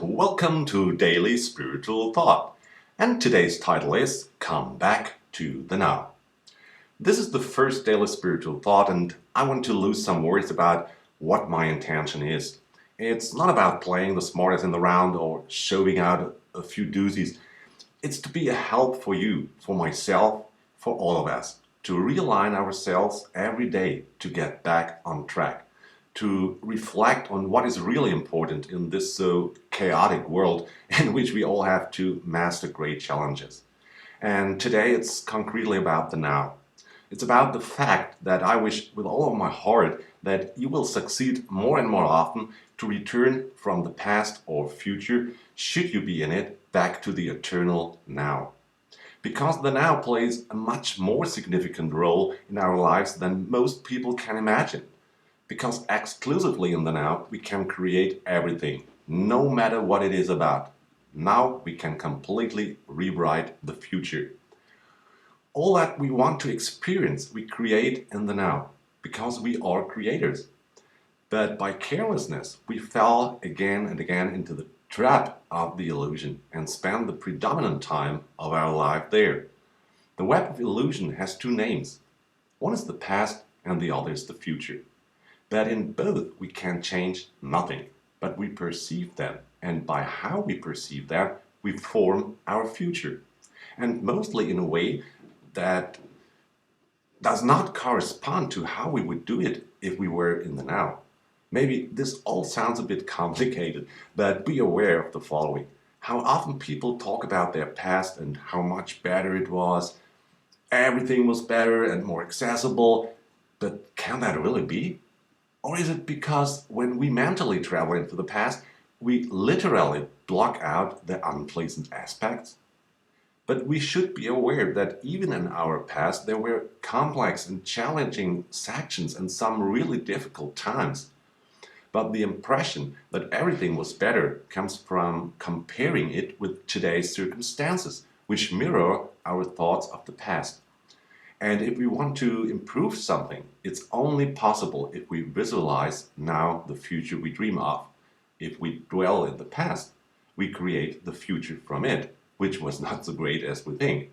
welcome to Daily Spiritual Thought. And today's title is Come Back to the Now. This is the first Daily Spiritual Thought, and I want to lose some words about what my intention is. It's not about playing the smartest in the round or showing out a few doozies. It's to be a help for you, for myself, for all of us, to realign ourselves every day to get back on track, to reflect on what is really important in this so chaotic world in which we all have to master great challenges. And today it's concretely about the now. It's about the fact that I wish with all of my heart that you will succeed more and more often to return from the past or future, should you be in it, back to the eternal now. Because the now plays a much more significant role in our lives than most people can imagine. Because exclusively in the now, we can create everything, no matter what it is about. Now we can completely rewrite the future. All that we want to experience, we create in the now, because we are creators. But by carelessness, we fell again and again into the trap of the illusion and spend the predominant time of our life there. The web of illusion has two names. One is the past and the other is the future. But in both we can change nothing, but we perceive them, and by how we perceive them, we form our future. And mostly in a way that does not correspond to how we would do it if we were in the now. Maybe this all sounds a bit complicated, but be aware of the following. How often people talk about their past and how much better it was. Everything was better and more accessible, but can that really be? Or is it because when we mentally travel into the past, we literally block out the unpleasant aspects? But we should be aware that even in our past, there were complex and challenging sections and some really difficult times. But the impression that everything was better comes from comparing it with today's circumstances, which mirror our thoughts of the past. And if we want to improve something, it's only possible if we visualize now the future we dream of. If we dwell in the past, we create the future from it, which was not so great as we think.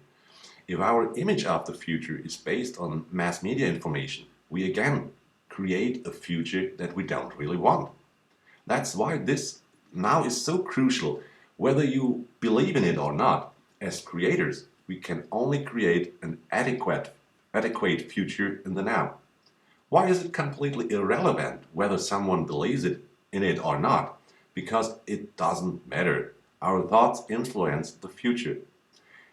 If our image of the future is based on mass media information, we again create a future that we don't really want. That's why this now is so crucial, whether you believe in it or not. As creators, we can only create an adequate future in the now. Why is it completely irrelevant whether someone believes in it or not? Because it doesn't matter. Our thoughts influence the future.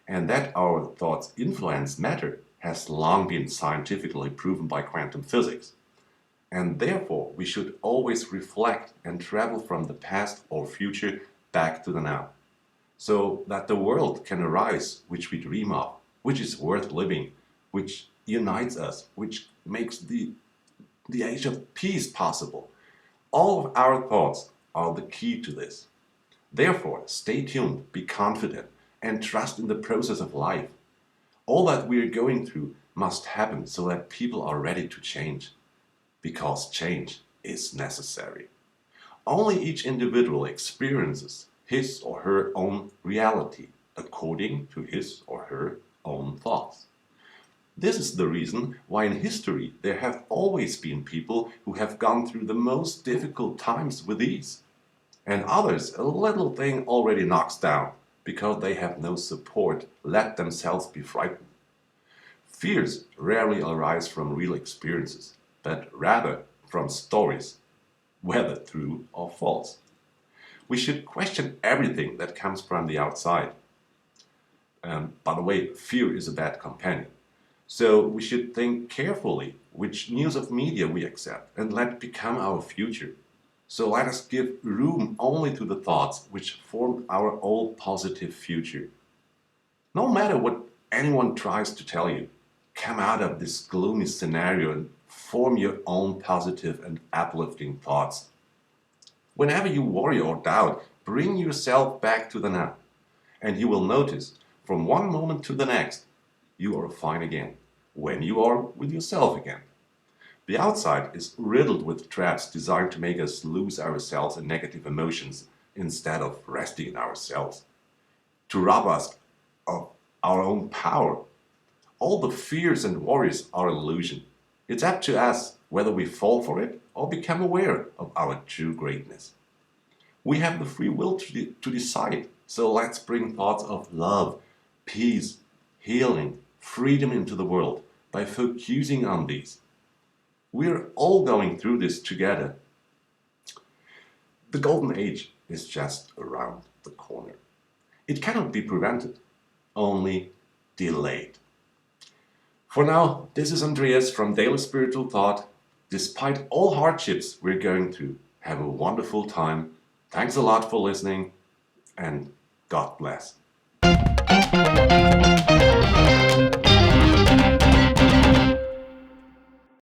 And that our thoughts influence matter has long been scientifically proven by quantum physics. And therefore, we should always reflect and travel from the past or future back to the now, so that the world can arise which we dream of, which is worth living, which unites us, which makes the age of peace possible. All of our thoughts are the key to this. Therefore, stay tuned, be confident, and trust in the process of life. All that we are going through must happen so that people are ready to change, because change is necessary. Only each individual experiences his or her own reality according to his or her own thoughts. This is the reason why in history there have always been people who have gone through the most difficult times with ease, and others a little thing already knocks down because they have no support, let themselves be frightened. Fears rarely arise from real experiences, but rather from stories, whether true or false. We should question everything that comes from the outside. By the way, fear is a bad companion. So we should think carefully which news of media we accept and let become our future. So let us give room only to the thoughts which form our own positive future. No matter what anyone tries to tell you, come out of this gloomy scenario and form your own positive and uplifting thoughts. Whenever you worry or doubt, bring yourself back to the now, and you will notice from one moment to the next, you are fine again, when you are with yourself again. The outside is riddled with traps designed to make us lose ourselves in negative emotions, instead of resting in ourselves, to rob us of our own power. All the fears and worries are illusion. It's up to us whether we fall for it or become aware of our true greatness. We have the free will to decide, so let's bring thoughts of love, peace, healing, freedom into the world by focusing on these. We're all going through this together. The golden age is just around the corner. It cannot be prevented, only delayed. For now, this is Andreas from Daily Spiritual Thought. Despite all hardships we're going through, have a wonderful time. Thanks a lot for listening, and God bless.